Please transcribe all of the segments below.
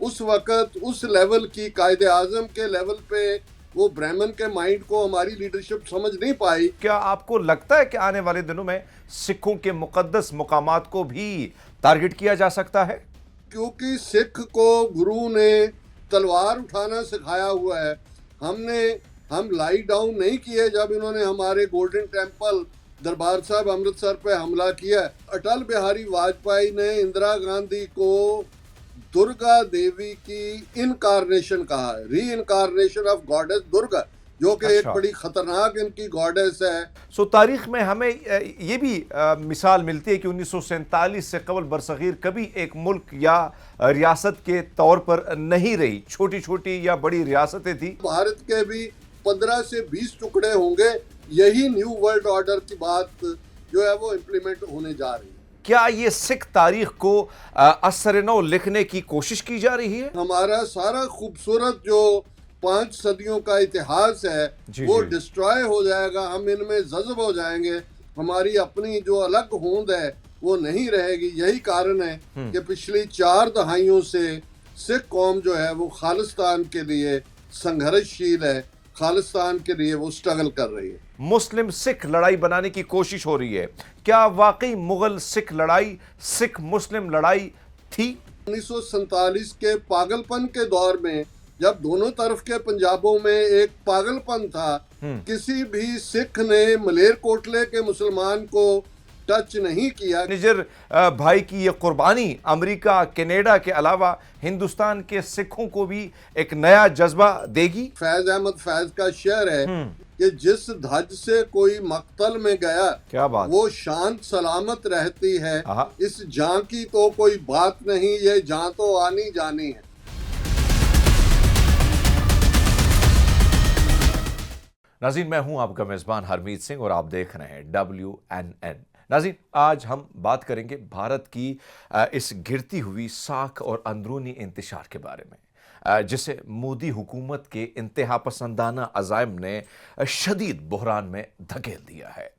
उस वक्त उस लेवल की कायदे आजम के लेवल पे वो ब्राह्मण के माइंड को हमारी लीडरशिप समझ नहीं पाई। क्या आपको लगता है कि आने वाले दिनों में सिखों के मुकद्दस मुकामात को भी टारगेट किया जा सकता है? क्योंकि सिख को गुरु ने तलवार उठाना सिखाया हुआ है। हम लाई डाउन नहीं किए जब इन्होंने हमारे गोल्डन टेम्पल दरबार साहब अमृतसर पे हमला किया। अटल बिहारी वाजपेयी ने इंदिरा गांधी को दुर्गा देवी की इनकारनेशन कहा है, री इनकारनेशन ऑफ गॉडेस दुर्गा, जो कि एक अच्छा। बड़ी खतरनाक इनकी गॉडेस है। तारीख में हमें ये भी मिसाल मिलती है कि 1947 से कबल बरसगीर कभी एक मुल्क या रियासत के तौर पर नहीं रही, छोटी छोटी या बड़ी रियासतें थी। भारत के भी 15 से 20 टुकड़े होंगे। यही न्यू वर्ल्ड ऑर्डर की बात जो है वो इम्प्लीमेंट होने जा रही है। क्या ये सिख तारीख को असर नौ लिखने की कोशिश की जा रही है? हमारा सारा खूबसूरत जो 5 सदियों का इतिहास है वो डिस्ट्रॉय हो जाएगा। हम इनमें जज्ब हो जाएंगे। हमारी अपनी जो अलग होंद है वो नहीं रहेगी। यही कारण है कि पिछली 4 दहाइयों से सिख कौम जो है वो खालिस्तान के लिए संघर्षशील है, खालिस्तान के लिए वो स्ट्रगल कर रही है। मुस्लिम सिख लड़ाई बनाने की कोशिश हो रही है। क्या वाकई मुगल सिख लड़ाई सिख मुस्लिम लड़ाई थी? 1947 के पागलपन के दौर में जब दोनों तरफ के पंजाबों में एक पागलपन था, किसी भी सिख ने मलेरकोटले के मुसलमान को टच नहीं किया। निजर भाई की ये कुर्बानी अमेरिका कनाडा के अलावा हिंदुस्तान के सिखों को भी एक नया जज्बा देगी। फैज अहमद फैज का शेर है कि जिस धज से कोई मक्तल में गया, क्या बात, वो शांत सलामत रहती है। इस जान की तो कोई बात नहीं, ये जान तो आनी जानी है। नाज़रीन, मैं हूं आपका मेजबान हरमीत सिंह और आप देख रहे हैं WNN। नाज़रीन, आज हम बात करेंगे भारत की इस गिरती हुई साख और अंदरूनी इंतशार के बारे में, जिसे मोदी हुकूमत के इंतहा पसंदाना अज़ाइम ने शदीद बहरान में धकेल दिया है।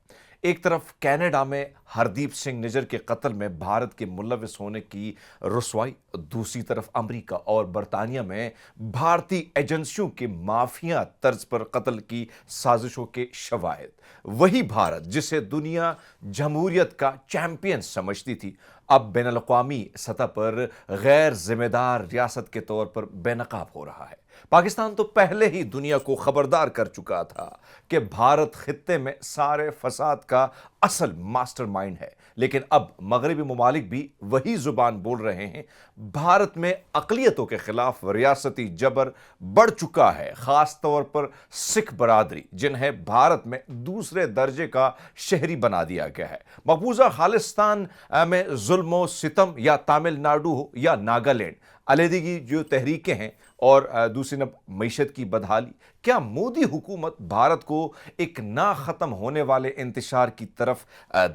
एक तरफ कनाडा में हरदीप सिंह निज्जर के कत्ल में भारत के मुलविस होने की रुसवाई, दूसरी तरफ अमेरिका और बरतानिया में भारतीय एजेंसियों के माफिया तर्ज पर कत्ल की साजिशों के शवाहिद। वही भारत जिसे दुनिया जमहूरियत का चैंपियन समझती थी, अब बैनुल-अक़वामी सतह पर गैर जिम्मेदार रियासत के तौर पर बेनकाब हो रहा है। पाकिस्तान तो पहले ही दुनिया को खबरदार कर चुका था कि भारत खित्ते में सारे फसाद का असल मास्टरमाइंड है, लेकिन अब मगरबी ममालिक भी वही जुबान बोल रहे हैं। भारत में अक़लियतों के खिलाफ रियासती जबर बढ़ चुका है, खास तौर पर सिख बरादरी, जिन्हें भारत में दूसरे दर्जे का शहरी बना दिया गया है। मकबूजा खालिस्तान में जुल्म सितम, या तमिलनाडु हो या नागालैंड, अलहदगी जो तहरीकें हैं और दूसरी नब मईशत की बदहाली, क्या मोदी हुकूमत भारत को एक ना ख़त्म होने वाले इंतशार की तरफ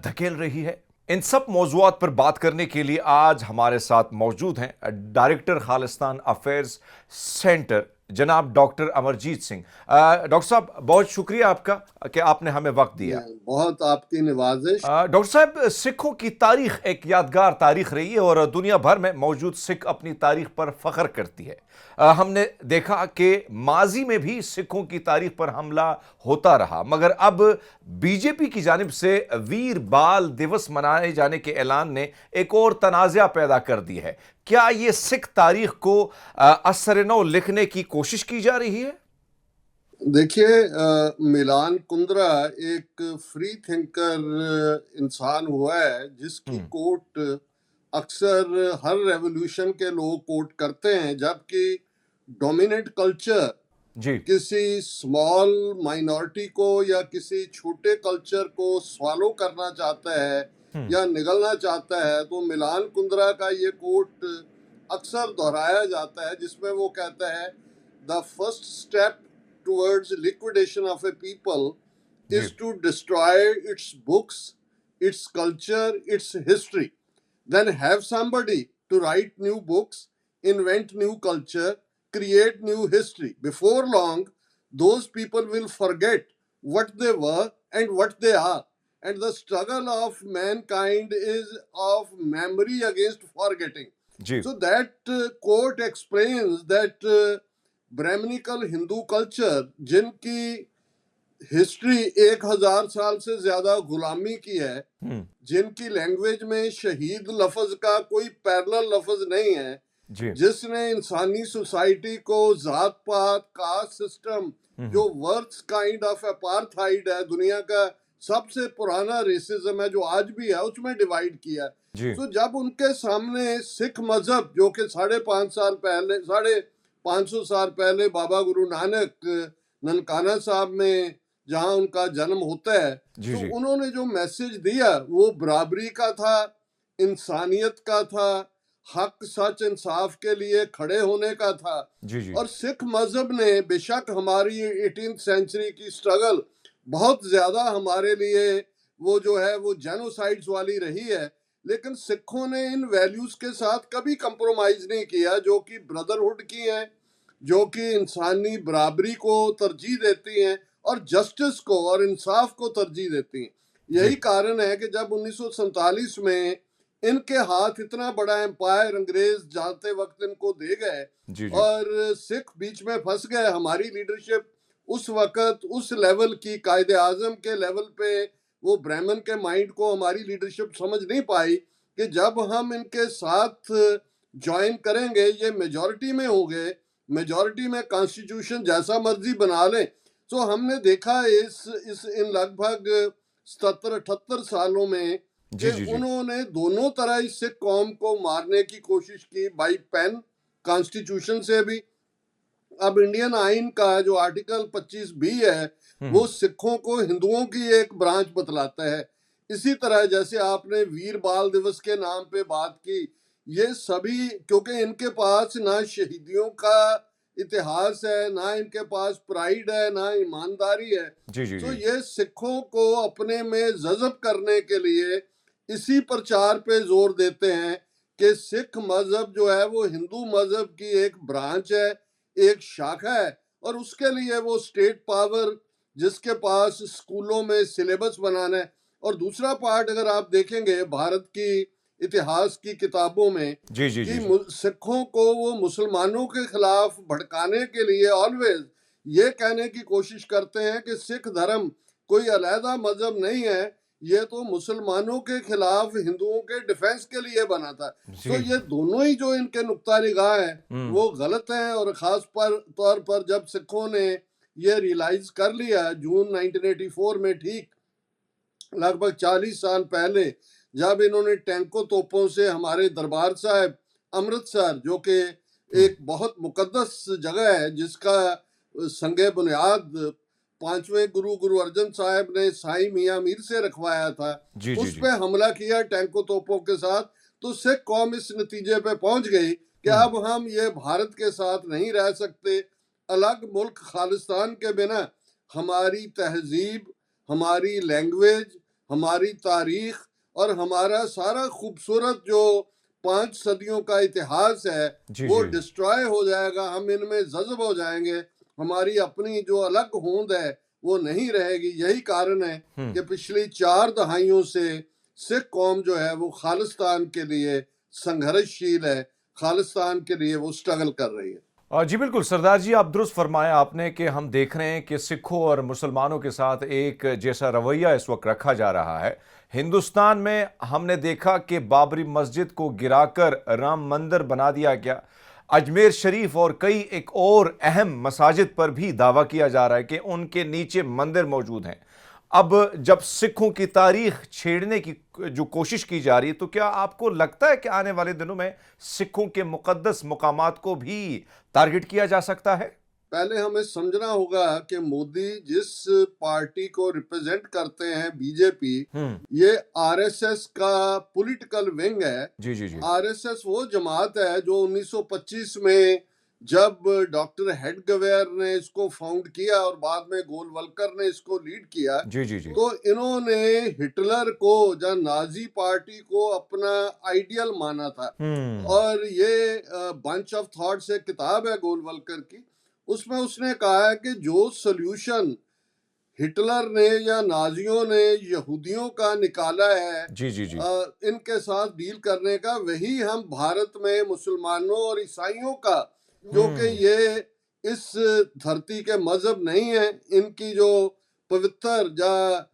धकेल रही है? इन सब मौज़ूआत पर बात करने के लिए आज हमारे साथ मौजूद हैं डायरेक्टर खालिस्तान अफेयर्स सेंटर जनाब डॉक्टर अमरजीत सिंह। डॉक्टर साहब, बहुत शुक्रिया आपका कि आपने हमें वक्त दिया। बहुत आपकी निवाजिश। डॉक्टर साहब, सिखों की तारीख एक यादगार तारीख रही है और दुनिया भर में मौजूद सिख अपनी तारीख पर फख्र करती है। हमने देखा कि माजी में भी सिखों की तारीख पर हमला होता रहा, मगर अब बीजेपी की जानिब से वीर बाल दिवस मनाए जाने के ऐलान ने एक और तनाज़ा पैदा कर दी है। क्या ये सिख तारीख को असर नौ लिखने की कोशिश की जा रही है? देखिए, मिलान कुंद्रा एक फ्री थिंकर इंसान हुआ है जिसकी कोट अक्सर हर रेवोल्यूशन के लोग कोट करते हैं, जबकि डोमिनेंट कल्चर किसी स्मॉल माइनॉरिटी को या किसी छोटे कल्चर को स्वालो करना चाहता है या निगलना चाहता है, तो मिलान कुंद्रा का ये कोट अक्सर दोहराया जाता है, जिसमें वो कहता है the first step towards liquidation of a people is to destroy its books, its culture, its history. Then have somebody to write new books, invent new culture, create new history. Before long, those people will forget what they were and what they are. And the struggle of mankind is of memory against forgetting. जी So that quote explains that Brahminical Hindu culture, जिनकी history 1000 साल से ज्यादा गुलामी की है, हम्म जिनकी language में शहीद लफ्ज का कोई पैरेलल लफ्ज नहीं है, जी जिसने इंसानी सोसाइटी को जात पात कास्ट सिस्टम, जो वर्स्ट काइंड ऑफ अपार्थाइड है, दुनिया का सबसे पुराना रेसिज्म है जो आज भी है, उसमें डिवाइड किया। जी तो जब उनके सामने सिख मजहब, जो कि 550 साल पहले बाबा गुरु नानक ननकाना साहब में जहां उनका जन्म होता है, जी तो जी उन्होंने जो मैसेज दिया वो बराबरी का था, इंसानियत का था, हक सच इंसाफ के लिए खड़े होने का था। जी जी और सिख मजहब ने बेशक हमारी 18th सेंचुरी की स्ट्रगल बहुत ज्यादा हमारे लिए वो जो है वो जेनोसाइड्स वाली रही है, लेकिन सिखों ने इन वैल्यूज के साथ कभी कंप्रोमाइज नहीं किया, जो कि ब्रदरहुड की हैं, जो कि इंसानी बराबरी को तरजीह देती हैं और जस्टिस को और इंसाफ को तरजीह देती हैं। यही जी कारण है कि जब 1947 में इनके हाथ इतना बड़ा एम्पायर अंग्रेज जाते वक्त इनको दे गए जी जी और सिख बीच में फंस गए, हमारी लीडरशिप उस वक्त उस लेवल की कायदे आजम के लेवल पे वो ब्राह्मण के माइंड को हमारी लीडरशिप समझ नहीं पाई कि जब हम इनके साथ ज्वाइन करेंगे ये मेजॉरिटी में हो गए, मेजॉरिटी में कॉन्स्टिट्यूशन जैसा मर्जी बना लें। तो हमने देखा इस इन लगभग 77-78 सालों में कि जी जी जी उन्होंने दोनों तरह इस सिख कौम को मारने की कोशिश की, बाई पेन, कॉन्स्टिट्यूशन से भी। अब इंडियन आइन का जो आर्टिकल 25B है वो सिखों को हिंदुओं की एक ब्रांच बतलाता है। इसी तरह जैसे आपने वीर बाल दिवस के नाम पे बात की, ये सभी क्योंकि इनके पास ना शहीदियों का इतिहास है, ना इनके पास प्राइड है, ना ईमानदारी है, जी जी तो जी ये सिखों को अपने में जज़ब करने के लिए इसी प्रचार पे जोर देते हैं कि सिख मजहब जो है वो हिंदू मजहब की एक ब्रांच है, एक शाखा है, और उसके लिए वो स्टेट पावर जिसके पास स्कूलों में सिलेबस बनाना है। और दूसरा पार्ट अगर आप देखेंगे भारत की इतिहास की किताबों में जी जी जी कि जी सिखों को वो मुसलमानों के खिलाफ भड़काने के लिए ऑलवेज ये कहने की कोशिश करते हैं कि सिख धर्म कोई अलहदा मजहब नहीं है, ये तो मुसलमानों के खिलाफ हिंदुओं के डिफेंस के लिए बना था। तो जी ये दोनों ही जो इनके नुक्ता निगाह है वो गलत है। और खास तौर पर जब सिखों ने ये रियलाइज कर लिया जून 1984 में, ठीक लगभग 40 साल पहले, जब इन्होंने टैंकों तोपों से हमारे दरबार साहब अमृतसर, जो कि एक बहुत मुकद्दस जगह है जिसका संगे बुनियाद 5वें गुरु गुरु अर्जन साहब ने साईं मियां मीर से रखवाया था, जी जी उस जी पे हमला किया टैंकों तोपों के साथ। तो सिख कौम इस नतीजे पे पहुंच गई कि अब हम ये भारत के साथ नहीं रह सकते, अलग मुल्क खालिस्तान के बिना हमारी तहजीब, हमारी लैंग्वेज, हमारी तारीख और हमारा सारा खूबसूरत जो 5 सदियों का इतिहास है जी वो जी डिस्ट्रॉय हो जाएगा, हम इनमें जज्ब हो जाएंगे, हमारी अपनी जो अलग होंद है वो नहीं रहेगी। यही कारण है कि पिछली 4 दहाइयों से सिख कौम जो है वो खालिस्तान के लिए संघर्षशील है, खालिस्तान के लिए वो स्ट्रगल कर रही है। जी बिल्कुल सरदार जी, आप दुरुस्त फरमाया आपने कि हम देख रहे हैं कि सिखों और मुसलमानों के साथ एक जैसा रवैया इस वक्त रखा जा रहा है। हिंदुस्तान में हमने देखा कि बाबरी मस्जिद को गिराकर राम मंदिर बना दिया गया। अजमेर शरीफ और कई एक और अहम मसाजिद पर भी दावा किया जा रहा है कि उनके नीचे मंदिर मौजूद हैं। अब जब सिखों की तारीख छेड़ने की जो कोशिश की जा रही है, तो क्या आपको लगता है कि आने वाले दिनों में सिखों के मुकद्दस मुकामात को भी टारगेट किया जा सकता है? पहले हमें समझना होगा कि मोदी जिस पार्टी को रिप्रेजेंट करते हैं, बीजेपी, ये आरएसएस का पॉलिटिकल विंग है। जी जी जी आरएसएस वो जमात है जो 1925 में जब डॉक्टर हेडगेवार ने इसको फाउंड किया और बाद में गोलवलकर ने इसको लीड किया, जी जी जी तो इन्होंने हिटलर को या नाजी पार्टी को अपना आइडियल माना था। और ये बंच ऑफ थॉट्स एक किताब है गोलवलकर की, उसमें उसने कहा है कि जो सोल्यूशन हिटलर ने या नाजियों ने यहूदियों का निकाला है जी जी जी। इनके साथ डील करने का, वही हम भारत में मुसलमानों और ईसाइयों का, क्योंकि ये इस धरती के मजहब नहीं है, इनकी जो पवित्र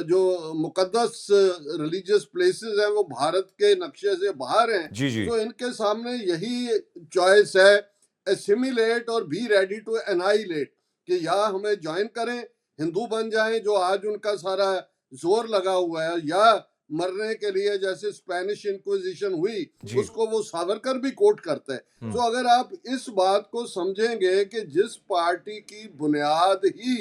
जो मुकद्दस रिलीजियस प्लेसेस हैं वो भारत के नक्शे से बाहर हैं। जी जी। तो इनके सामने यही चॉइस है, एसिमिलेट और बी रेडी टू एनाइलेट, कि या हमें ज्वाइन करें, हिंदू बन जाएं जो आज उनका सारा जोर लगा हुआ है, या मरने के लिए जैसे स्पेनिश इंक्विजिशन हुई जी। उसको वो सावरकर भी कोट करते हैं। तो अगर आप इस बात को समझेंगे कि जिस पार्टी की बुनियाद ही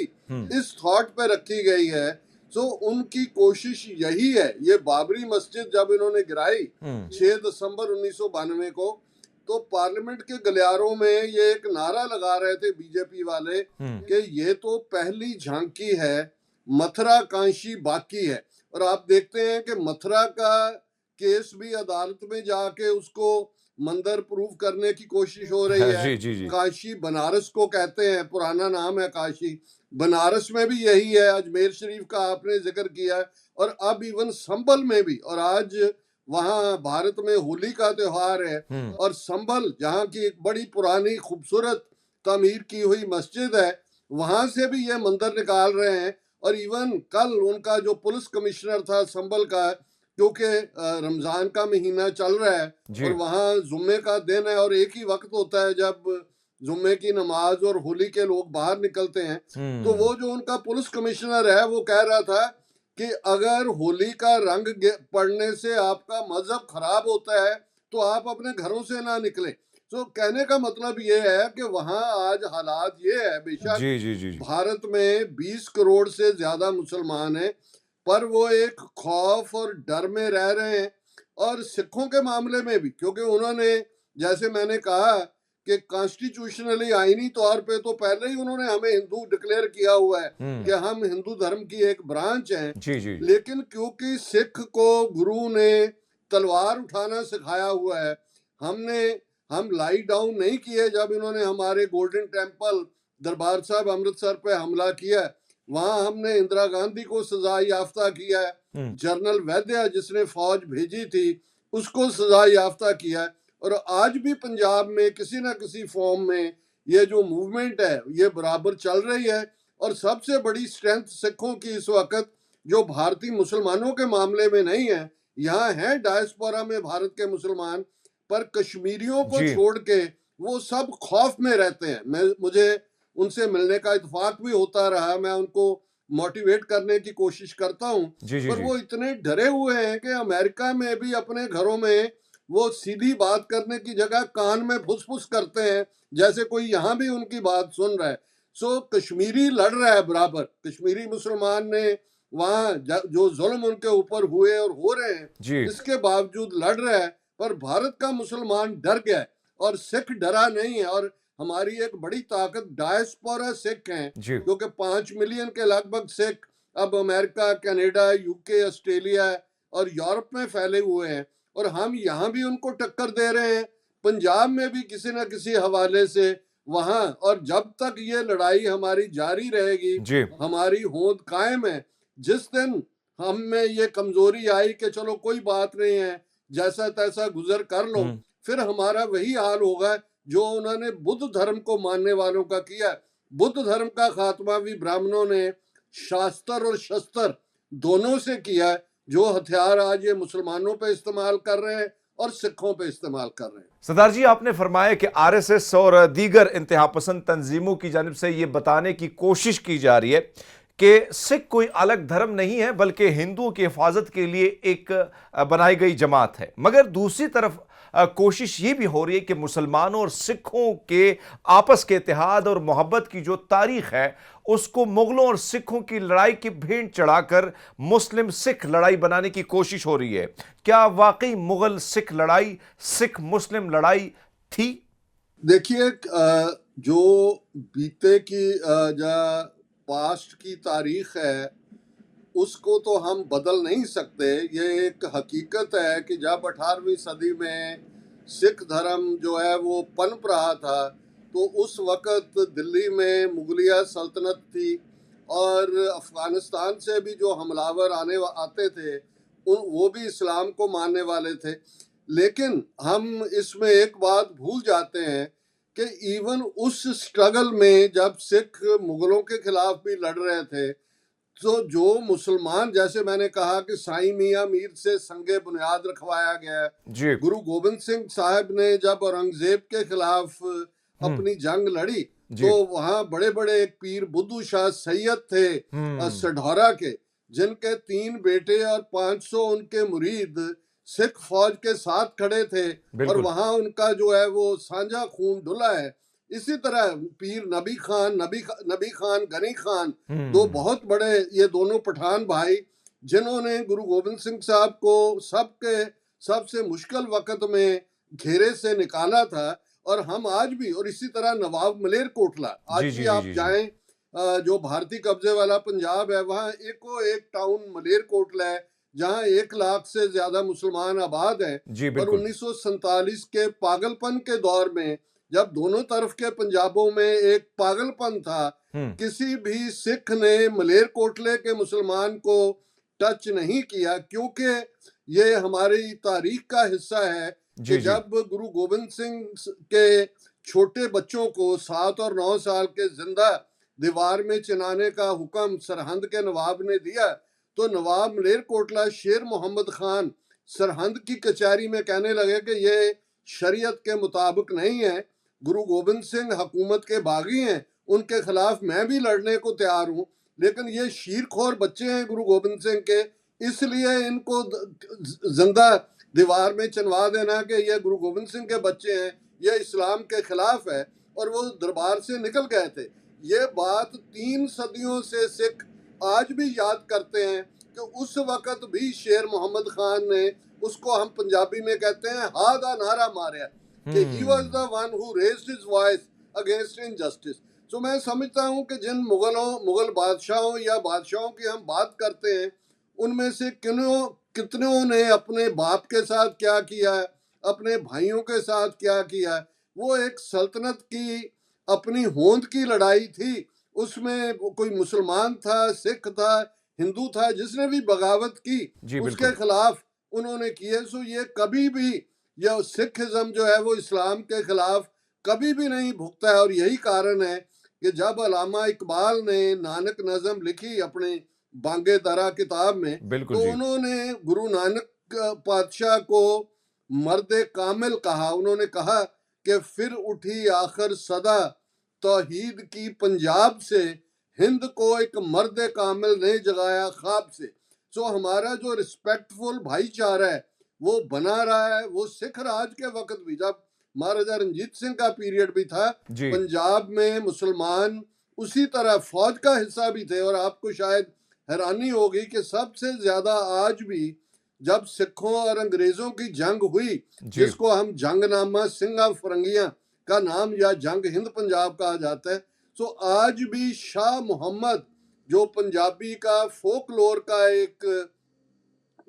इस थॉट पे रखी गई है, तो उनकी कोशिश यही है। ये बाबरी मस्जिद जब इन्होंने गिराई 6 दिसंबर 1992 को, तो पार्लियामेंट के गलियारों में ये एक नारा लगा रहे थे बीजेपी वाले कि ये तो पहली झांकी है, मथुरा कांशी बाकी है। और आप देखते हैं कि मथुरा का केस भी अदालत में जाके उसको मंदिर प्रूव करने की कोशिश हो रही है। जी जी जी। काशी बनारस को कहते हैं, पुराना नाम है काशी, बनारस में भी यही है, अजमेर शरीफ का आपने जिक्र किया है, और अब इवन संभल में भी। और आज वहाँ भारत में होली का त्योहार है, और संभल जहाँ की एक बड़ी पुरानी खूबसूरत तामीर की हुई मस्जिद है, वहां से भी ये मंदिर निकाल रहे हैं। और इवन कल उनका जो पुलिस कमिश्नर था संभल का, क्योंकि रमजान का महीना चल रहा है और वहाँ जुम्मे का दिन है, और एक ही वक्त होता है जब जुम्मे की नमाज और होली के लोग बाहर निकलते हैं। तो वो जो उनका पुलिस कमिश्नर है वो कह रहा था कि अगर होली का रंग पड़ने से आपका मजहब खराब होता है तो आप अपने घरों से ना निकले। तो कहने का मतलब ये है कि वहाँ आज हालात ये है, बेशक जी जी जी। भारत में 20 करोड़ से ज्यादा मुसलमान हैं, पर वो एक खौफ और डर में रह रहे हैं। और सिखों के मामले में भी, क्योंकि उन्होंने, जैसे मैंने कहा कि कॉन्स्टिट्यूशनली आईनी तौर पे तो पहले ही उन्होंने हमें हिंदू डिक्लेयर किया हुआ है कि हम हिंदू धर्म की एक ब्रांच हैं। जी जी। लेकिन क्योंकि सिख को गुरु ने तलवार उठाना सिखाया हुआ है, हम लाई डाउन नहीं किए। जब इन्होंने हमारे गोल्डन टेम्पल दरबार साहब अमृतसर पे हमला किया, वहां हमने इंदिरा गांधी को सजा याफ्ता किया है, जनरल वैद्य जिसने फौज भेजी थी उसको सजा याफ्ता किया है। और आज भी पंजाब में किसी ना किसी फॉर्म में ये जो मूवमेंट है ये बराबर चल रही है। और सबसे बड़ी स्ट्रेंथ सिखों की इस वक्त, जो भारतीय मुसलमानों के मामले में नहीं है, यहाँ है डायस्पोरा में भारत के मुसलमान, पर कश्मीरियों को छोड़ के वो सब खौफ में रहते हैं। मुझे उनसे मिलने का इत्तेफाक भी होता रहा, मैं उनको मोटिवेट करने की कोशिश करता हूँ, पर वो इतने डरे हुए हैं कि अमेरिका में भी अपने घरों में वो सीधी बात करने की जगह कान में फुसफुस करते हैं, जैसे कोई यहाँ भी उनकी बात सुन रहा है। सो कश्मीरी लड़ रहा है बराबर, कश्मीरी मुसलमान ने वहाँ जो जुल्म उनके ऊपर हुए और हो रहे हैं इसके बावजूद लड़ रहा है। पर भारत का मुसलमान डर गया है और सिख डरा नहीं है। और हमारी एक बड़ी ताकत डायस्पोरा सिख हैं, क्योंकि 5 मिलियन के लगभग सिख अब अमेरिका, कनाडा, यूके, ऑस्ट्रेलिया और यूरोप में फैले हुए हैं, और हम यहाँ भी उनको टक्कर दे रहे हैं, पंजाब में भी किसी न किसी हवाले से वहाँ। और जब तक ये लड़ाई हमारी जारी रहेगी, हमारी होंद कायम है। जिस दिन हम में ये कमजोरी आई कि चलो कोई बात नहीं है, जैसा तैसा गुजर कर लो, फिर हमारा वही हाल होगा जो उन्होंने बुद्ध धर्म को मानने वालों का किया। बुद्ध धर्म का खात्मा भी ब्राह्मणों ने शास्त्र और शस्त्र दोनों से किया, जो हथियार आज ये मुसलमानों पे इस्तेमाल कर रहे हैं और सिखों पे इस्तेमाल कर रहे हैं। सरदार जी, आपने फरमाया कि आरएसएस और दीगर इंतहा पसंद तंजीमों की जानिब से ये बताने की कोशिश की जा रही है कि सिख कोई अलग धर्म नहीं है, बल्कि हिंदुओं की हिफाजत के लिए एक बनाई गई जमात है। मगर दूसरी तरफ कोशिश ये भी हो रही है कि मुसलमानों और सिखों के आपस के इत्तेहाद और मोहब्बत की जो तारीख है उसको मुगलों और सिखों की लड़ाई की भेंट चढ़ाकर मुस्लिम सिख लड़ाई बनाने की कोशिश हो रही है। क्या वाकई मुगल सिख लड़ाई सिख मुस्लिम लड़ाई थी? देखिए, जो बीते की पास्ट की तारीख है उसको तो हम बदल नहीं सकते। ये एक हकीकत है कि जब 18वीं सदी में सिख धर्म जो है वो पनप रहा था, तो उस वक़्त दिल्ली में मुगलिया सल्तनत थी और अफगानिस्तान से भी जो हमलावर आते थे वो भी इस्लाम को मानने वाले थे। लेकिन हम इसमें एक बात भूल जाते हैं कि इवन उस स्ट्रगल में जब सिख मुगलों के खिलाफ भी लड़ रहे थे, तो जो मुसलमान, जैसे मैंने कहा कि साईं मियां मीर से संगे बुनियाद रखवाया गया, जी। गुरु गोविंद सिंह साहब ने जब औरंगजेब के खिलाफ अपनी जंग लड़ी, जी। तो वहां बड़े बड़े एक पीर बुद्धू शाह सैयद थे सढौरा के, जिनके 3 बेटे और 500 उनके मुरीद सिख फौज के साथ खड़े थे, और बिल्कुल। वहां उनका जो है वो साझा खून डुला है। इसी तरह पीर नबी खान गनी खान, 2 बहुत बड़े, ये दोनों पठान भाई, जिन्होंने गुरु गोविंद सिंह साहब को सबसे मुश्किल वक्त में घेरे से निकाला था। और हम आज भी, और इसी तरह नवाब मलेरकोटला, आज जी, भी जी, जी, आप जी, जी। जाएं, जो भारतीय कब्जे वाला पंजाब है, वहाँ एक टाउन मलेरकोटला है जहाँ 1 लाख से ज्यादा मुसलमान आबाद हैं। जी, और बिल्कुल। 1947 के पागलपन के दौर में, जब दोनों तरफ के पंजाबों में एक पागलपन था, किसी भी सिख ने मलेरकोटले के मुसलमान को टच नहीं किया, क्योंकि ये हमारी तारीख का हिस्सा है जी, कि जी। जब गुरु गोविंद सिंह के छोटे बच्चों को 7 और 9 साल के जिंदा दीवार में चिनाने का हुक्म सरहंद के नवाब ने दिया, तो नवाब मलेरकोटला शेर मोहम्मद खान सरहंद की कचहरी में कहने लगे कि ये शरीयत के मुताबिक नहीं है, गुरु गोविंद सिंह हुकूमत के बागी हैं, उनके खिलाफ मैं भी लड़ने को तैयार हूं, लेकिन ये शीरखोर बच्चे हैं गुरु गोविंद सिंह के, इसलिए इनको जिंदा दीवार में चिनवा देना कि ये गुरु गोविंद सिंह के बच्चे हैं, ये इस्लाम के खिलाफ है। और वो दरबार से निकल गए थे। ये बात 3 सदियों से सिख आज भी याद करते हैं कि उस वक्त भी शेर मोहम्मद खान ने, उसको हम पंजाबी में कहते हैं हादा नारा मारा, कि he was the one who raised his voice against injustice. तो मैं समझता हूं कि जिन मुगल बादशाहों या बादशाहों की हम बात करते हैं, उनमें से कितनों ने अपने बाप के साथ क्या किया, अपने भाइयों के साथ क्या किया। वो एक सल्तनत की अपनी होंद की लड़ाई थी, उसमें कोई मुसलमान था, सिख था, हिंदू था, जिसने भी बगावत की जी, उसके बिल्कुल। खिलाफ उन्होंने किए। सो ये कभी भी, यह सिखिज्म जो है वो इस्लाम के खिलाफ कभी भी नहीं भुगता है। और यही कारण है कि जब अल्लामा इकबाल ने नानक नज़म लिखी अपने बांगे दरा किताब में, बिल्कुल तो जी। उन्होंने गुरु नानक पातशाह को मर्द कामिल कहा। उन्होंने कहा कि फिर उठी आखिर सदा तौहीद की पंजाब से, हिंद को एक मर्द कामिल ने जगाया ख्वाब से। सो हमारा जो रिस्पेक्टफुल भाईचारा है वो बना रहा है। वो सिख राज के वक्त भी, जब महाराजा रंजीत सिंह का पीरियड भी था, जी। पंजाब में मुसलमान उसी तरह फौज का हिस्सा भी थे। और आपको शायद हैरानी होगी कि सबसे ज्यादा आज भी, जब सिखों और अंग्रेजों की जंग हुई, जी। जिसको हम जंगनामा सिंगा फरंगियां का नाम या जंग हिंद पंजाब कहा जाता है, तो आज भी शाह मोहम्मद, जो पंजाबी का फोकलोर का एक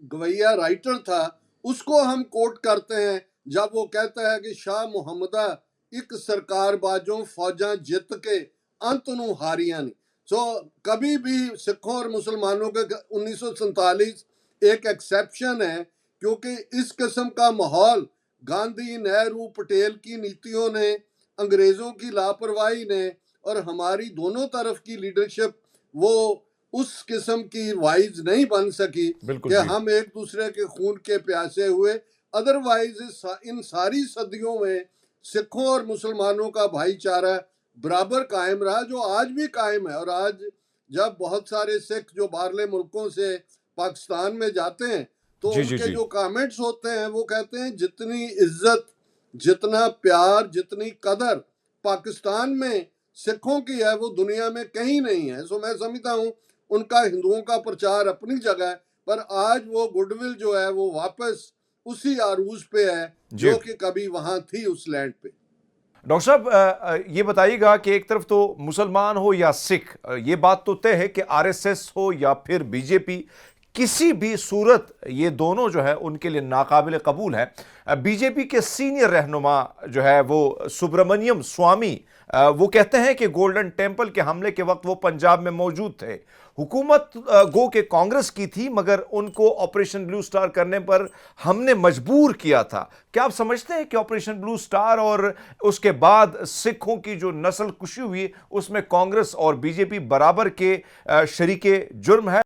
गवैया राइटर था, उसको हम कोट करते हैं जब वो कहता है कि शाह मुहम्मदा एक सरकार बाजों फौजा जित के अंत नू हारियां नहीं। सो कभी भी सिखों और मुसलमानों के 1947 एक एक्सेप्शन है, क्योंकि इस किस्म का माहौल गांधी, नेहरू, पटेल की नीतियों ने, अंग्रेजों की लापरवाही ने, और हमारी दोनों तरफ की लीडरशिप वो उस किस्म की वाइज नहीं बन सकी बिल्कुल कि जी। हम एक दूसरे के खून के प्यासे हुए। अदरवाइज इन सारी सदियों में सिखों और मुसलमानों का भाईचारा बराबर कायम रहा, जो आज भी कायम है। और आज जब बहुत सारे सिख जो बाहरले मुल्कों से पाकिस्तान में जाते हैं, तो जी, जी, उनके जी। जो कमेंट्स होते हैं वो कहते हैं जितनी इज्जत, जितना प्यार, जितनी कदर पाकिस्तान में सिखों की है, वो दुनिया में कहीं नहीं है। सो मैं समझता हूँ उनका हिंदुओं का प्रचार अपनी जगह है, पर आज वो गुडविल जो है वो वापस उसी आरूज पे है जी। जो कि कभी वहां थी उस लैंड पे। डॉक्टर साहब, ये बताइएगा कि एक तरफ तो मुसलमान हो या सिख, ये बात तो तय है कि आरएसएस हो या फिर बीजेपी, किसी भी सूरत ये दोनों जो है उनके लिए नाकाबिल कबूल है। बीजेपी के सीनियर रहनुमा जो है वो सुब्रमण्यम स्वामी, वो कहते हैं कि गोल्डन टेम्पल के हमले के वक्त वो पंजाब में मौजूद थे। हुकूमत गो के कांग्रेस की थी, मगर उनको ऑपरेशन ब्लू स्टार करने पर हमने मजबूर किया था। क्या आप समझते हैं कि ऑपरेशन ब्लू स्टार और उसके बाद सिखों की जो नस्ल कुशी हुई उसमें कांग्रेस और बीजेपी बराबर के शरीके जुर्म है?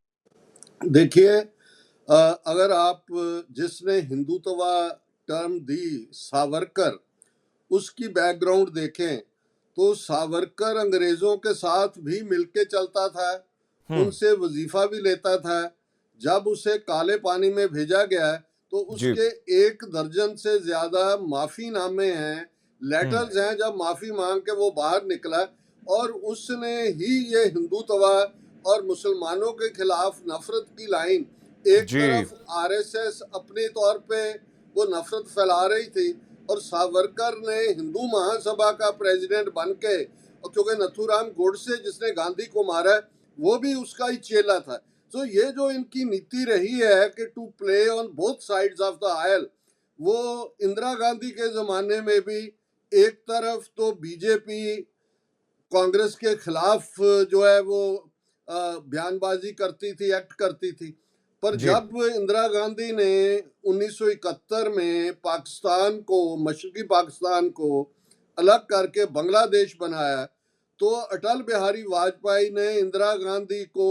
देखिए, अगर आप जिसने हिंदुत्वा टर्म दी सावरकर, उसकी बैकग्राउंड देखें तो सावरकर अंग्रेजों के साथ भी मिलके चलता था, उनसे वजीफा भी लेता था। जब उसे काले पानी में भेजा गया तो जी। उसके 1 दर्जन से ज्यादा माफी नामे हैं, लेटर्स हैं, जब माफी मांग के वो बाहर निकला। और उसने ही ये हिंदुत्वा और मुसलमानों के खिलाफ नफरत की लाइन, एक जी। तरफ आरएसएस अपने तौर पे वो नफरत फैला रही थी, और सावरकर ने हिंदू महासभा का प्रेसिडेंट बन के, और क्योंकि नथुराम गोडसे जिसने गांधी को मारा वो भी उसका ही चेला था। तो ये जो इनकी नीति रही है कि to play on both sides of the aisle, वो इंदिरा गांधी के जमाने में भी एक तरफ तो बीजेपी कांग्रेस के खिलाफ जो है वो बयानबाजी करती थी, एक्ट करती थी। पर जी। जब इंदिरा गांधी ने 1971 में पाकिस्तान को, मशरकी पाकिस्तान को अलग करके बांग्लादेश बनाया, तो अटल बिहारी वाजपेयी ने इंदिरा गांधी को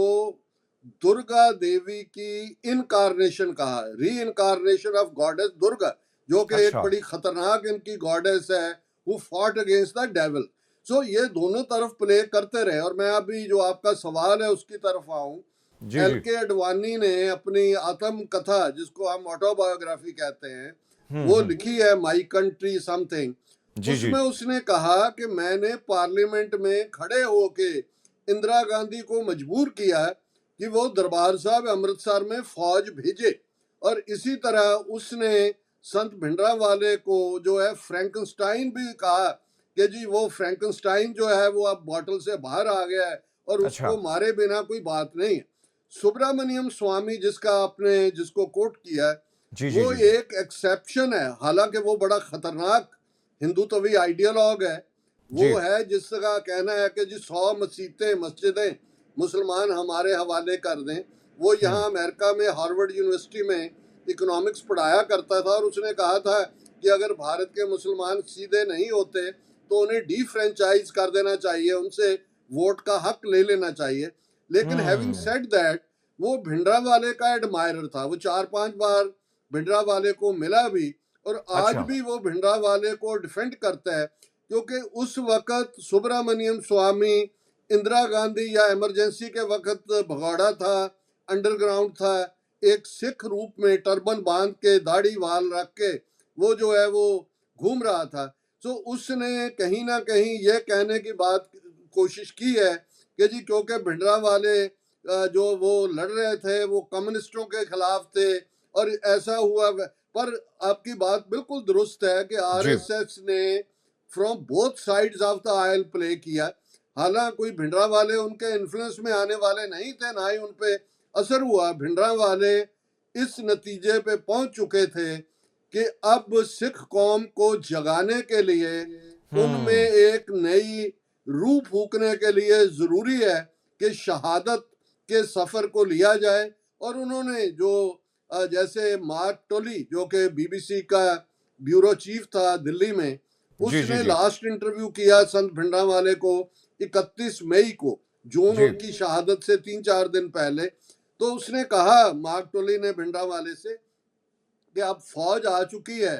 दुर्गा देवी की इनकारनेशन कहा, री इनकारनेशन ऑफ गॉडेस दुर्गा, जो कि एक अच्छा। बड़ी खतरनाक इनकी गॉडेस है, who fought against the devil. So ये दोनों तरफ प्ले करते रहे। और मैं अभी जो आपका सवाल है उसकी तरफ आऊं, जी। L G. के अडवाणी ने अपनी आत्म कथा, जिसको हम ऑटोबायोग्राफी कहते हैं, वो हम्म। लिखी है, माई कंट्री समथिंग। जी। जी। उसमें उसने कहा कि मैंने पार्लियामेंट में खड़े होके इंदिरा गांधी को मजबूर किया कि वो दरबार साहब अमृतसर में फौज भेजे। और इसी तरह उसने संत भिंडरावाले को जो है फ्रैंकनस्टाइन भी कहा कि जी वो फ्रैंकनस्टाइन जो है वो अब बॉटल से बाहर आ गया है और अच्छा। उसको मारे बिना कोई बात नहीं है। सुब्रमण्यम स्वामी जिसका आपने जिसको कोट किया है, जी। जी। वो जी। जी। एक एक्सेप्शन है, हालांकि वो बड़ा खतरनाक हिंदुत्वी आइडियोलॉग है। वो जी। है जिसका कहना है कि जी 100 मस्जिदें मस्जिदें मुसलमान हमारे हवाले कर दें। वो यहाँ अमेरिका में हार्वर्ड यूनिवर्सिटी में इकोनॉमिक्स पढ़ाया करता था, और उसने कहा था कि अगर भारत के मुसलमान सीधे नहीं होते तो उन्हें डी फ्रेंचाइज कर देना चाहिए, उनसे वोट का हक ले लेना चाहिए। लेकिन हैविंग सेड दैट, वो भिंडरावाले का एडमायरर था, वो 4-5 बार भिंडरावाले को मिला भी, और आज अच्छा। भी वो भिंडरावाले को डिफेंड करता है। क्योंकि उस वक्त सुब्रमण्यम स्वामी इंदिरा गांधी या इमरजेंसी के वक्त भगौड़ा था, अंडरग्राउंड था, एक सिख रूप में टर्बन बांध के दाढ़ी वाल रख के वो जो है वो घूम रहा था। तो उसने कहीं ना कहीं ये कहने की बात कोशिश की है कि जी क्योंकि भिंडरावाले जो वो लड़ रहे थे वो कम्युनिस्टों के खिलाफ थे, और ऐसा हुआ। पर आपकी बात बिल्कुल दुरुस्त है कि जी। आरएसएस ने from both sides of the oil play किया। हालांकि कोई भिंडरावाले उनके इन्फ्लुएंस में आने वाले नहीं थे, ना ही उन पे असर हुआ। भिंडरावाले इस नतीजे पे पहुंच चुके थे कि अब सिख कौम को जगाने के लिए, उनमें एक नई रूह फूकने के लिए जरूरी है कि शहादत के सफर को लिया जाए। और उन्होंने जो जैसे मार्क टोली जो कि बीबीसी का ब्यूरो चीफ था दिल्ली में, जी। जी। उसने जी। लास्ट इंटरव्यू किया संत भिंडरावाले को 31 मई को, जून जी। उनकी शहादत से 3-4 दिन पहले। तो उसने कहा, मार्क टोली ने भिंडरावाले से, कि अब फौज आ चुकी है,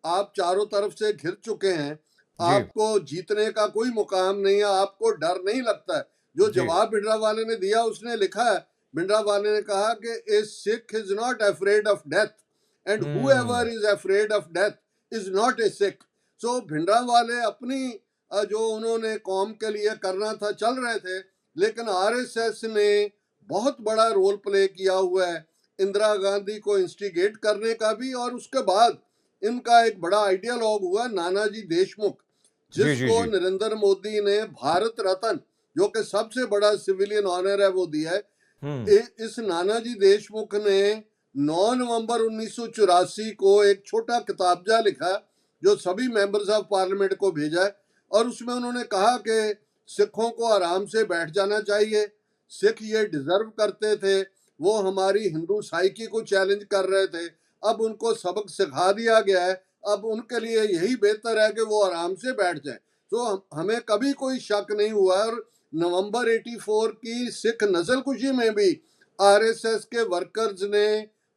आप चारों तरफ से घिर चुके हैं, जी। आपको जीतने का कोई मुकाम नहीं है, आपको डर नहीं लगता है। जो जी। जवाब भिंडरावाले ने दिया उसने लिखा है, भिंडरावाले ने कहा कि a Sikh is not afraid of death, and whoever is afraid of death is not a Sikh. So Bhindranwale अपनी जो उन्होंने कौम के लिए करना था चल रहे थे, लेकिन आरएसएस ने बहुत बड़ा रोल प्ले किया हुआ है इंदिरा गांधी को इंस्टिगेट करने का भी। और उसके बाद इनका एक बड़ा आइडियालॉग हुआ नानाजी देशमुख, जी। जी। जिसको जी। नरेंद्र मोदी ने भारत रत्न, जो कि सबसे बड़ा सिविलियन ऑनर है, वो दिया है। इस नानाजी देशमुख ने 9 नवंबर 1984 को एक छोटा किताबजा लिखा जो सभी मेंबर्स ऑफ पार्लियामेंट को भेजा है, और उसमें उन्होंने कहा कि सिखों को आराम से बैठ जाना चाहिए, सिख ये डिजर्व करते थे, वो हमारी हिंदू साइकी को चैलेंज कर रहे थे, अब उनको सबक सिखा दिया गया है, अब उनके लिए यही बेहतर है कि वो आराम से बैठ जाए। तो हमें कभी कोई शक नहीं हुआ। और नवंबर 84 की सिख नस्लकुशी में भी आरएसएस के वर्कर्स ने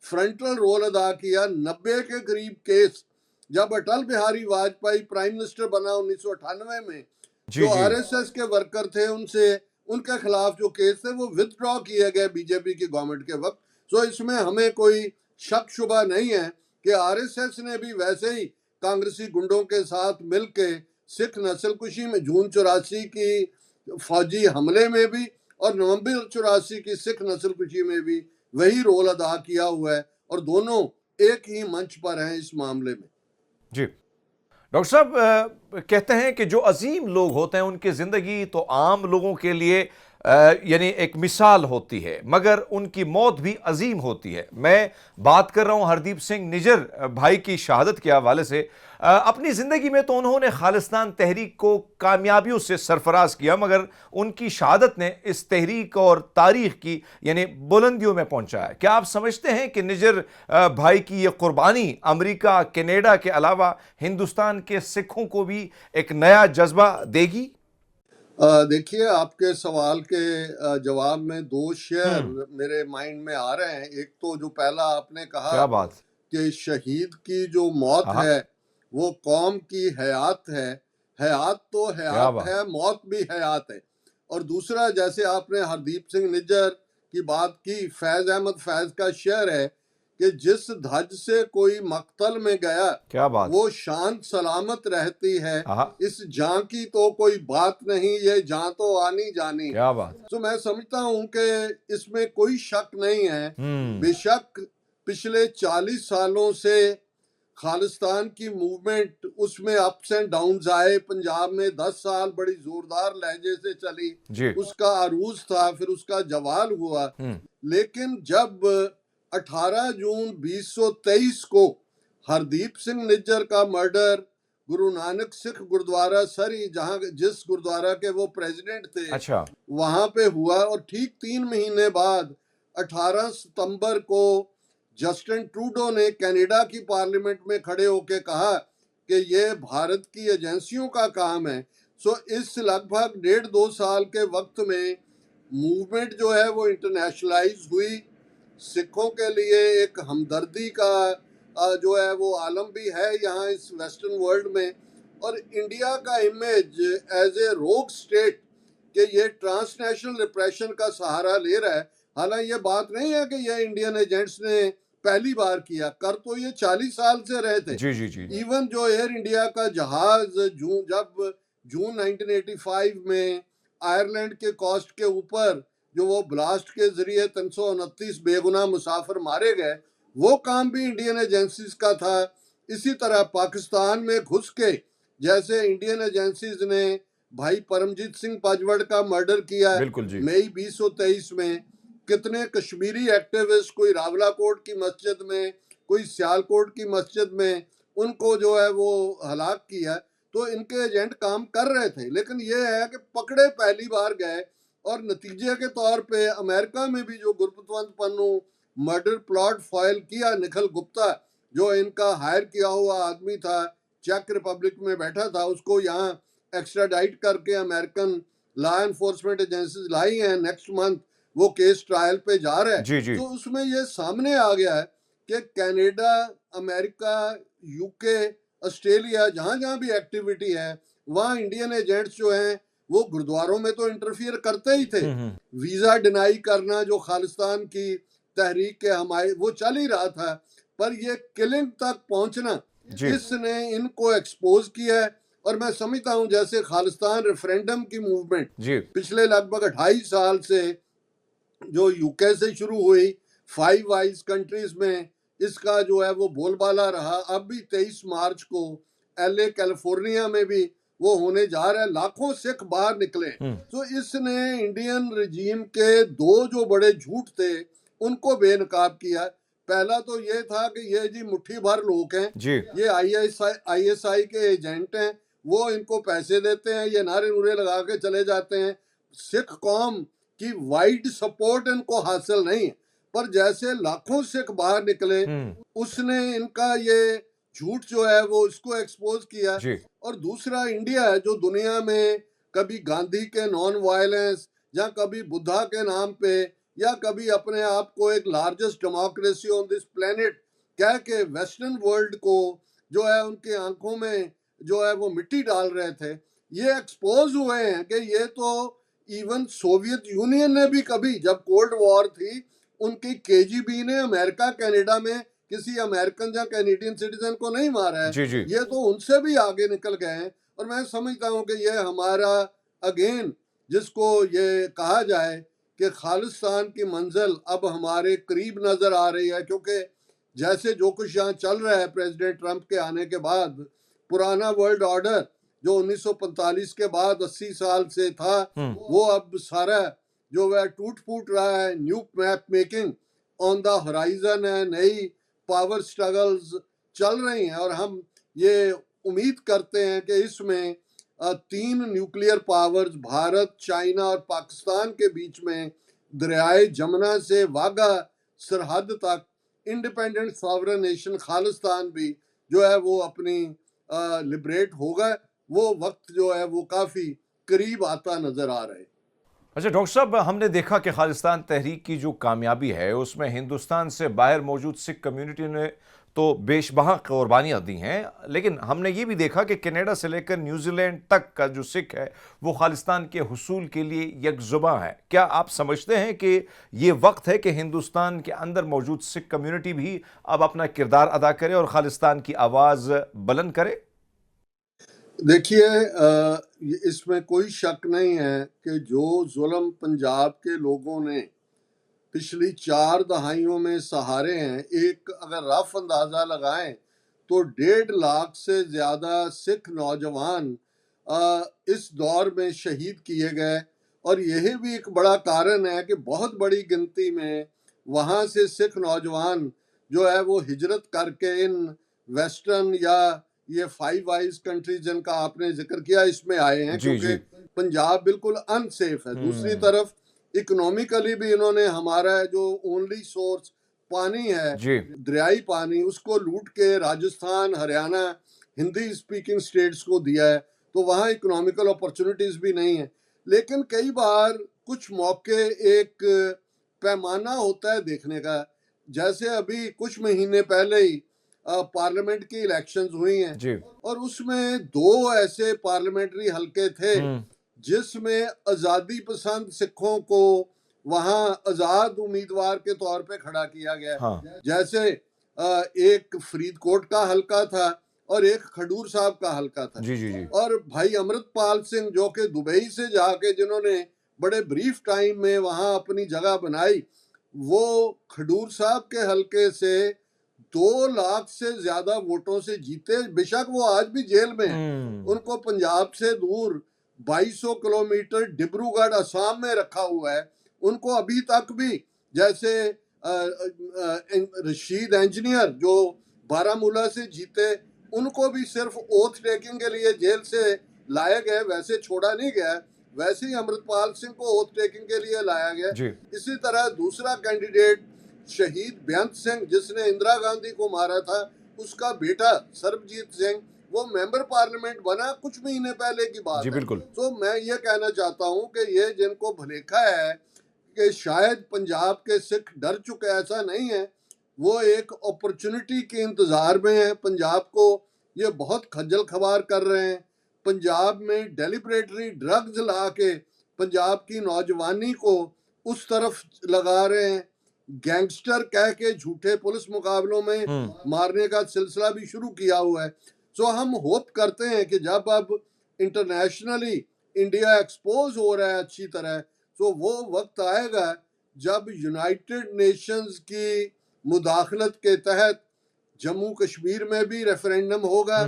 फ्रंटल रोल अदा किया। 90 के करीब केस जब अटल बिहारी वाजपेयी प्राइम मिनिस्टर बना 1998 में, जी जो जी आरएसएस के वर्कर थे उनसे उनके खिलाफ जो केस थे वो विथड्रॉ किए गए बीजेपी की गवर्नमेंट के वक्त। सो इसमें हमें कोई शक शुबा नहीं है कि आरएसएस ने भी वैसे ही कांग्रेसी गुंडों के साथ मिलके सिख नस्लकुशी में जून 84 की फौजी हमले में भी और नवंबर 84 की सिख नस्लकुशी में भी वही रोल अदा किया हुआ है, और दोनों एक ही मंच पर हैं इस मामले में। जी। डॉक्टर साहब, कहते हैं कि जो अजीम लोग होते हैं उनकी ज़िंदगी तो आम लोगों के लिए यानी एक मिसाल होती है, मगर उनकी मौत भी अजीम होती है। मैं बात कर रहा हूं हरदीप सिंह निज्जर भाई की शहादत के हवाले से। अपनी ज़िंदगी में तो उन्होंने खालिस्तान तहरीक को कामयाबियों से सरफराज किया, मगर उनकी शहादत ने इस तहरीक और तारीख की यानी बुलंदियों में पहुंचाया। क्या आप समझते हैं कि निज्जर भाई की ये कुर्बानी अमेरिका, कनाडा के अलावा हिंदुस्तान के सिखों को भी एक नया जज्बा देगी? देखिए, आपके सवाल के जवाब में दो शेयर मेरे माइंड में आ रहे हैं। एक तो जो पहला आपने कहा क्या बात। कि शहीद की जो मौत हाँ, है वो कौम की हयात है। हयात तो क्या हयात बात। है, मौत भी हयात है। और दूसरा, जैसे आपने हरदीप सिंह निज्जर की बात की, फैज अहमद फैज का शेर है कि जिस धज से कोई मक्तल में गया क्या बात। वो शांत सलामत रहती है। हाँ, इस जान की तो कोई बात नहीं, ये जान तो आनी जानी। क्या बात। तो मैं समझता हूं कि इसमें कोई शक नहीं है। बेशक पिछले 40 सालों से खालिस्तान की मूवमेंट, उसमें अप्स एंड डाउन्स आए। पंजाब में 10 साल बड़ी जोरदार लहजे से चली, जी। उसका अरूज था, फिर उसका जवाल हुआ। लेकिन जब 18 जून 2023 को हरदीप सिंह निज्जर का मर्डर गुरु नानक सिख गुरुद्वारा सरी, जहां जिस गुरुद्वारा के वो प्रेसिडेंट थे, अच्छा। वहां पे हुआ, और ठीक 3 महीने बाद 18 सितंबर को जस्टिन ट्रूडो ने कनाडा की पार्लियामेंट में खड़े होकर कहा कि ये भारत की एजेंसियों का काम है। सो इस लगभग 1.5-2 साल के वक्त में मूवमेंट जो है वो इंटरनेशनलाइज हुई। सिखों के लिए एक हमदर्दी का जो है वो आलम भी है यहाँ इस वेस्टर्न वर्ल्ड में। और इंडिया का इमेज एज ए रोग स्टेट कि ये ट्रांसनेशनल रिप्रेशन का सहारा ले रहा है। हालांकि ये बात नहीं है कि ये इंडियन एजेंट्स ने पहली बार किया, कर तो ये 40 साल से रहे थे। जी जी जी। इवन जो एयर इंडिया का जहाज जून 1985 में आयरलैंड के कोस्ट के ऊपर जो वो ब्लास्ट के जरिए 329 बेगुनाह मुसाफिर मारे गए, वो काम भी इंडियन एजेंसीज का था। इसी तरह पाकिस्तान में घुस के जैसे इंडियन एजेंसीज ने भाई परमजीत सिंह पजवड़ का मर्डर किया बिल्कुल जी। मई 2023 में, कितने कश्मीरी एक्टिविस्ट, कोई रावलाकोट की मस्जिद में, कोई सियालकोट की मस्जिद में, उनको जो है वो हलाक किया। तो इनके एजेंट काम कर रहे थे, लेकिन ये है कि पकड़े पहली बार गए। और नतीजे के तौर पे अमेरिका में भी जो Gurpatwant Pannu murder plot file किया, निखिल गुप्ता जो इनका हायर किया हुआ आदमी था, चेक रिपब्लिक में बैठा था, उसको यहाँ एक्स्ट्राडाइट करके अमेरिकन लॉ एनफोर्समेंट एजेंसीज लाई हैं। नेक्स्ट मंथ वो केस ट्रायल पे जा रहा है। जी जी। तो उसमें ये सामने आ गया है कि कनाडा, अमेरिका, यूके, ऑस्ट्रेलिया, जहां जहां भी एक्टिविटी है वहां इंडियन एजेंट्स जो हैं वो गुरुद्वारों में तो इंटरफियर करते ही थे। वीजा डिनाई करना जो खालिस्तान की तहरीक के हमारे वो चल ही रहा था, पर ये किलिंग तक पहुंचना जी। इसने इनको एक्सपोज किया है। और मैं समझता हूं जैसे खालिस्तान रेफरेंडम की मूवमेंट जी। पिछले लगभग 2.5 साल से जो यूके से शुरू हुई, 5 आइज कंट्रीज में इसका जो है वो बोलबाला रहा। अब भी 23 मार्च को एलए कैलिफोर्निया में भी वो होने जा रहा है, लाखों सिख बाहर निकले। तो इसने इंडियन रजीम के दो जो बड़े झूठ थे उनको बेनकाब किया। पहला तो ये था कि ये जी मुट्ठी भर लोग हैं, जी ये आईएसआई के एजेंट हैं, वो इनको पैसे देते हैं, ये नारे नूरे लगा के चले जाते हैं। सिख कौम की वाइड सपोर्ट इनको हासिल नहीं। पर जैसे लाखों सिख बाहर निकले, उसने इनका ये झूठ जो है वो इसको एक्सपोज किया। जी और दूसरा इंडिया है जो दुनिया में कभी गांधी के नॉन वायलेंस या कभी बुद्धा के नाम पे या कभी अपने आप को एक largest democracy on this planet कह के वेस्टर्न वर्ल्ड को जो है उनके आंखों में जो है वो मिट्टी डाल रहे थे, ये एक्सपोज हुए हैं कि ये तो इवन सोवियत यूनियन ने भी कभी, जब कोल्ड वॉर थी, उनकी केजीबी ने अमेरिका कनाडा में किसी अमेरिकन या कैनेडियन सिटीजन को नहीं मारा है। जी जी ये तो उनसे भी आगे निकल गए हैं। और मैं समझता हूँ कि ये हमारा अगेन जिसको ये कहा जाए कि खालिस्तान की मंजिल अब हमारे करीब नजर आ रही है, क्योंकि जैसे जो कुछ यहाँ चल रहा है प्रेसिडेंट ट्रंप के आने के बाद, पुराना वर्ल्ड ऑर्डर जो 1945 के बाद 80 साल से था, वो अब सारा जो वह टूट फूट रहा है। New map making on the horizon है, नई पावर स्ट्रगल्स चल रही हैं। और हम ये उम्मीद करते हैं कि इसमें 3 न्यूक्लियर पावर्स भारत, चाइना और पाकिस्तान के बीच में दरियाए जमुना से वाघा सरहद तक इंडिपेंडेंट सॉवरन नेशन खालिस्तान भी जो है वो अपनी लिबरेट होगा। वो वक्त जो है वो काफी करीब आता नजर आ रहा है। अच्छा डॉक्टर साहब, हमने देखा कि खालिस्तान तहरीक की जो कामयाबी है उसमें हिंदुस्तान से बाहर मौजूद सिख कम्युनिटी ने तो बेशबहा कुर्बानियाँ दी हैं, लेकिन हमने ये भी देखा कि कनाडा से लेकर न्यूजीलैंड तक का जो सिख है वो खालिस्तान के हुसूल के लिए यकजुबां है। क्या आप समझते हैं कि ये वक्त है कि हिंदुस्तान के अंदर मौजूद सिख कम्युनिटी भी अब अपना किरदार अदा करे और खालिस्तान की आवाज़ बुलंद करे? देखिए, इसमें कोई शक नहीं है कि जो जुल्म पंजाब के लोगों ने पिछली 4 दहाइयों में सहारे हैं, एक अगर रफ अंदाजा लगाएं तो 1.5 लाख से ज्यादा सिख नौजवान इस दौर में शहीद किए गए। और यही भी एक बड़ा कारण है कि बहुत बड़ी गिनती में वहां से सिख नौजवान जो है वो हिजरत करके इन वेस्टर्न या ये 5 आइज कंट्रीज जिनका आपने जिक्र किया इसमें आए हैं, जी क्योंकि जी पंजाब बिल्कुल अनसेफ है। दूसरी तरफ इकोनॉमिकली भी इन्होंने हमारा जो ओनली सोर्स पानी है, जी दरियाई पानी, उसको लूट के राजस्थान, हरियाणा, हिंदी स्पीकिंग स्टेट्स को दिया है। तो वहाँ इकोनॉमिकल अपॉर्चुनिटीज भी नहीं है। लेकिन कई बार कुछ मौके एक पैमाना होता है देखने का। जैसे अभी कुछ महीने पहले ही पार्लियामेंट की इलेक्शंस हुई हैं, जी और उसमें 2 ऐसे पार्लियामेंट्री हलके थे जिसमें आजादी पसंद सिखों को वहां आजाद उम्मीदवार के तौर पे खड़ा किया गया। हाँ जैसे एक फरीदकोट का हलका था और एक खडूर साहब का हलका था। जी जी जी और भाई अमृतपाल सिंह जो कि दुबई से जाके जिन्होंने बड़े ब्रीफ टाइम में वहां अपनी जगह बनाई, वो खडूर साहब के हलके से 2 लाख से ज्यादा वोटों से जीते। बेशक वो आज भी जेल में हैं, उनको पंजाब से दूर 2200 किलोमीटर डिब्रूगढ़ असम में रखा हुआ है। उनको अभी तक भी जैसे रशीद इंजीनियर जो बारामूला से जीते, उनको भी सिर्फ ओथ टेकिंग के लिए जेल से लाया गया, वैसे छोड़ा नहीं गया। वैसे ही अमृतपाल सिंह को ओथ टेकिंग के लिए लाया गया। जी इसी तरह दूसरा कैंडिडेट शहीद बेअंत सिंह जिसने इंदिरा गांधी को मारा था, उसका बेटा सरबजीत सिंह वो मेंबर पार्लियामेंट बना, कुछ महीने पहले की बात जी है। बिल्कुल तो मैं ये कहना चाहता हूँ कि ये जिनको भुलेखा है कि शायद पंजाब के सिख डर चुके, ऐसा नहीं है। वो एक अपॉर्चुनिटी के इंतजार में है। पंजाब को ये बहुत खज्जल खवार कर रहे हैं। पंजाब में डेलिबरेटली ड्रग्स ला के पंजाब की नौजवानी को उस तरफ लगा रहे हैं। गैंगस्टर कह के झूठे पुलिस मुकाबलों में मारने का सिलसिला भी शुरू किया हुआ है। सो हम होप करते हैं कि जब अब इंटरनेशनली इंडिया एक्सपोज हो रहा है अच्छी तरह, तो वो वक्त आएगा जब यूनाइटेड नेशंस की मुदाखलत के तहत जम्मू कश्मीर में भी रेफरेंडम होगा,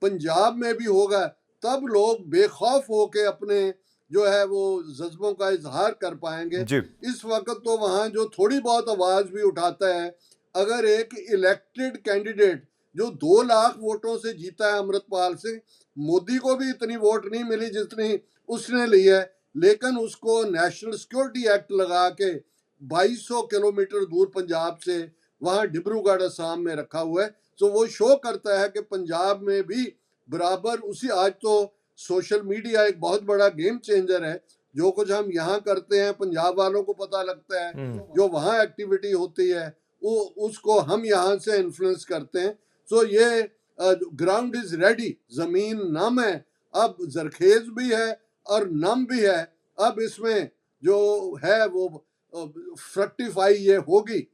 पंजाब में भी होगा। तब लोग बेखौफ होके अपने जो है वो जज्बों का इजहार कर पाएंगे। जी। इस वक्त तो वहां जो थोड़ी बहुत आवाज भी उठाता है, अगर एक इलेक्टेड कैंडिडेट जो 2 लाख वोटों से जीता है अमृतपाल सिंह, मोदी को भी इतनी वोट नहीं मिली जितनी उसने ली है, लेकिन उसको नेशनल सिक्योरिटी एक्ट लगा के 2200 किलोमीटर दूर पंजाब से वहां डिब्रूगढ़ असम में रखा हुआ है। तो वो शो करता है कि पंजाब में भी बराबर उसी, आज तो सोशल मीडिया एक बहुत बड़ा गेम चेंजर है। जो कुछ हम यहाँ करते हैं पंजाब वालों को पता लगता है, जो वहाँ एक्टिविटी होती है वो उसको हम यहाँ से इन्फ्लुएंस करते हैं। सो ये ग्राउंड इज रेडी, जमीन नम है, अब जरखेज भी है और नम भी है। अब इसमें जो है वो फ्रक्टिफाई ये होगी,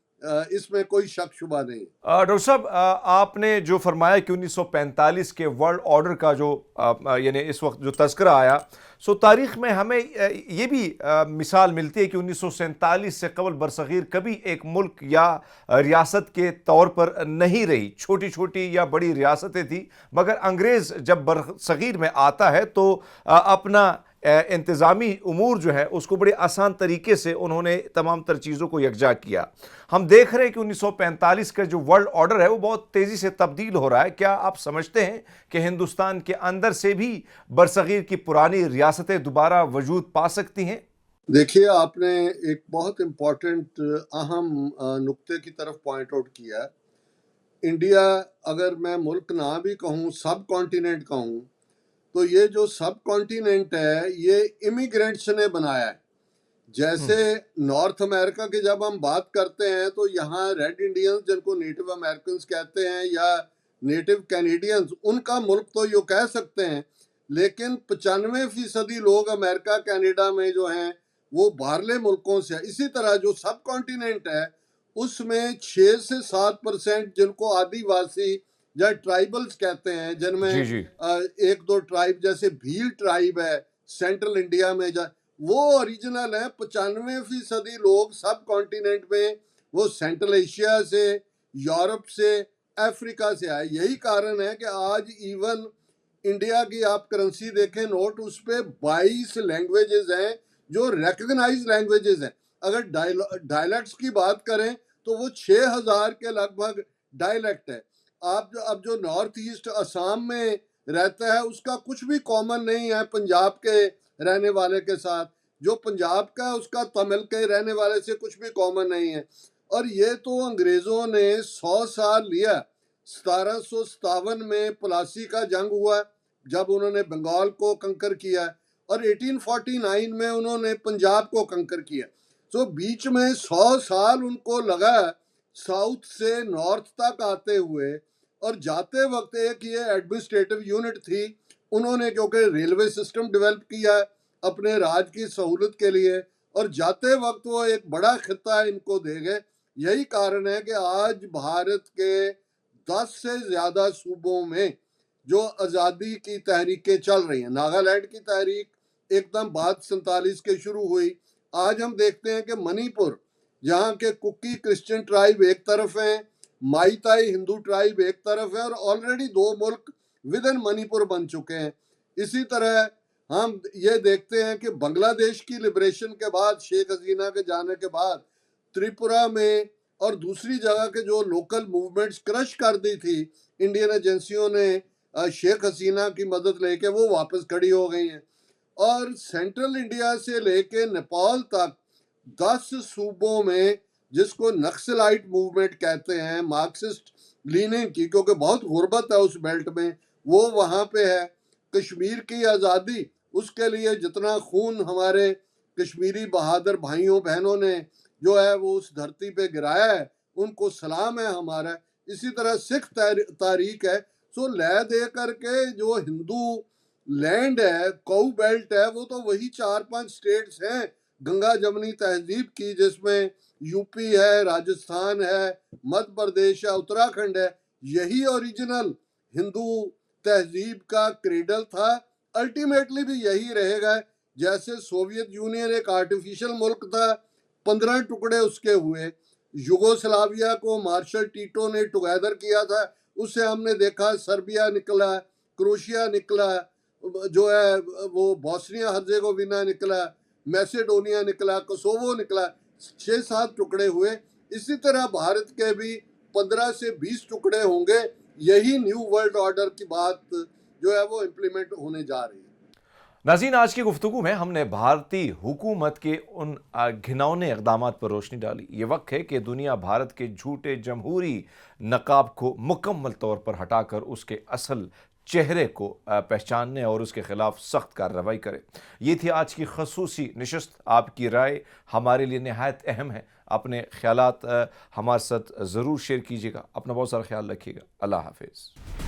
इसमें कोई शक शुबा नहीं। डॉक्टर साहब, आपने जो फरमाया कि 1945 के वर्ल्ड ऑर्डर का जो यानी इस वक्त जो तज़किरा आया, सो तारीख़ में हमें ये भी मिसाल मिलती है कि 1947 से कबल बरसग़ीर कभी एक मुल्क या रियासत के तौर पर नहीं रही। छोटी छोटी या बड़ी रियासतें थी, मगर अंग्रेज़ जब बरसग़ीर में आता है तो अपना इंतज़ामी उमूर जो है उसको बड़े आसान तरीके से उन्होंने तमाम तर चीज़ों को यकजा किया। हम देख रहे हैं कि 1945 का जो वर्ल्ड ऑर्डर है वो बहुत तेज़ी से तब्दील हो रहा है। क्या आप समझते हैं कि हिंदुस्तान के अंदर से भी बरसग़ीर की पुरानी रियासतें दोबारा वजूद पा सकती हैं? देखिए, आपने एक बहुत इम्पोर्टेंट अहम नुक्ते की तरफ पॉइंट आउट किया। इंडिया, अगर मैं मुल्क ना भी कहूँ, सब कॉन्टिनेंट कहूँ, तो ये जो सब कॉन्टिनेंट है ये इमिग्रेंट्स ने बनाया है। जैसे नॉर्थ अमेरिका की जब हम बात करते हैं तो यहाँ रेड इंडियंस, जिनको नेटिव अमेरिकन कहते हैं या नेटिव कैनेडियंस, उनका मुल्क तो ये कह सकते हैं, लेकिन 95% लोग अमेरिका कनाडा में जो हैं वो बाहरले मुल्कों से है। इसी तरह जो सब कॉन्टिनेंट है उसमें 6 से 7% जिनको आदिवासी या ट्राइबल्स कहते हैं, जिनमें जी जी। एक दो ट्राइब, जैसे भील ट्राइब है सेंट्रल इंडिया में, वो ओरिजिनल है। 95% लोग सब कॉन्टिनेंट में वो सेंट्रल एशिया से, यूरोप से, अफ्रीका से आए। यही कारण है कि आज इवन इंडिया की आप करेंसी देखें, नोट, उस पे 22 लैंग्वेजेस हैं जो रिकग्नाइज लैंग्वेजेस हैं। अगर डायलेक्ट्स की बात करें तो वो 6000 के लगभग डायलेक्ट है। आप अब जो नॉर्थ ईस्ट असम में रहता है उसका कुछ भी कॉमन नहीं है पंजाब के रहने वाले के साथ। जो पंजाब का है उसका तमिल के रहने वाले से कुछ भी कॉमन नहीं है। और ये तो अंग्रेजों ने 100 साल लिया। 1757 में प्लासी का जंग हुआ जब उन्होंने बंगाल को कंकर किया, और 1849 में उन्होंने पंजाब को कंकर किया। तो बीच में 100 साल उनको लगा साउथ से नॉर्थ तक आते हुए। और जाते वक्त एक ये एडमिनिस्ट्रेटिव यूनिट थी, उन्होंने क्योंकि रेलवे सिस्टम डेवलप किया अपने राज की सहूलत के लिए, और जाते वक्त वो एक बड़ा खिता इनको दे गए। यही कारण है कि आज भारत के 10 से ज्यादा सूबों में जो आज़ादी की तहरीकें चल रही हैं, नागालैंड की तहरीक एकदम बाद 47 के शुरू हुई। आज हम देखते हैं कि मणिपुर, जहाँ के कुकी क्रिश्चियन ट्राइब एक तरफ हैं, माईताई हिंदू ट्राइब एक तरफ है, और ऑलरेडी 2 मुल्क विद इन मणिपुर बन चुके हैं। इसी तरह हम ये देखते हैं कि बांग्लादेश की लिबरेशन के बाद, शेख हसीना के जाने के बाद, त्रिपुरा में और दूसरी जगह के जो लोकल मूवमेंट्स क्रश कर दी थी इंडियन एजेंसियों ने शेख हसीना की मदद लेके, वो वापस खड़ी हो गई हैं। और सेंट्रल इंडिया से लेके नेपाल तक 10 सूबों में, जिसको नक्सलाइट मूवमेंट कहते हैं, मार्क्सिस्ट लीनिंग की, क्योंकि बहुत गुर्बत है उस बेल्ट में, वो वहाँ पे है। कश्मीर की आज़ादी, उसके लिए जितना खून हमारे कश्मीरी बहादुर भाइयों बहनों ने जो है वो उस धरती पे गिराया है, उनको सलाम है हमारा। इसी तरह सिख तारीख है। सो लय दे करके जो हिंदू लैंड है, कऊ बेल्ट है, वो तो वही 4-5 स्टेट्स हैं गंगा जमनी तहजीब की, जिसमें यूपी है, राजस्थान है, मध्य प्रदेश है, उत्तराखंड है। यही ओरिजिनल हिंदू तहजीब का क्रेडल था, अल्टीमेटली भी यही रहेगा। जैसे सोवियत यूनियन एक आर्टिफिशियल मुल्क था, 15 टुकड़े उसके हुए। युगोस्लाविया को मार्शल टीटो ने टुगेदर किया था, उससे हमने देखा सर्बिया निकला, क्रोशिया निकला, जो है वो बॉस्निया हर्जेगोविना निकला, मैसेडोनिया निकला, कोसोवो निकला, 6-7 टुकड़े हुए। इसी तरह भारत के भी 15 से 20 टुकड़े होंगे। यही न्यू वर्ल्ड ऑर्डर की बात जो है वो इम्प्लीमेंट होने जा रही है। नाज़रीन, आज की गुफ्तगू में हमने भारतीय हुकूमत के उन घिनौने इक़दामात पर रोशनी डाली। ये वक्त है कि दुनिया भारत के झूठे जमहूरी नकाब को मुकम्मल तौर पर हटाकर उसके असल चेहरे को पहचानने और उसके खिलाफ सख्त कार्रवाई करे। ये थी आज की खसूसी नशस्त। आपकी राय हमारे लिए नहायत अहम है। अपने ख्यालात हमारे साथ ज़रूर शेयर कीजिएगा। अपना बहुत सारा ख्याल रखिएगा। अल्लाह हाफिज़।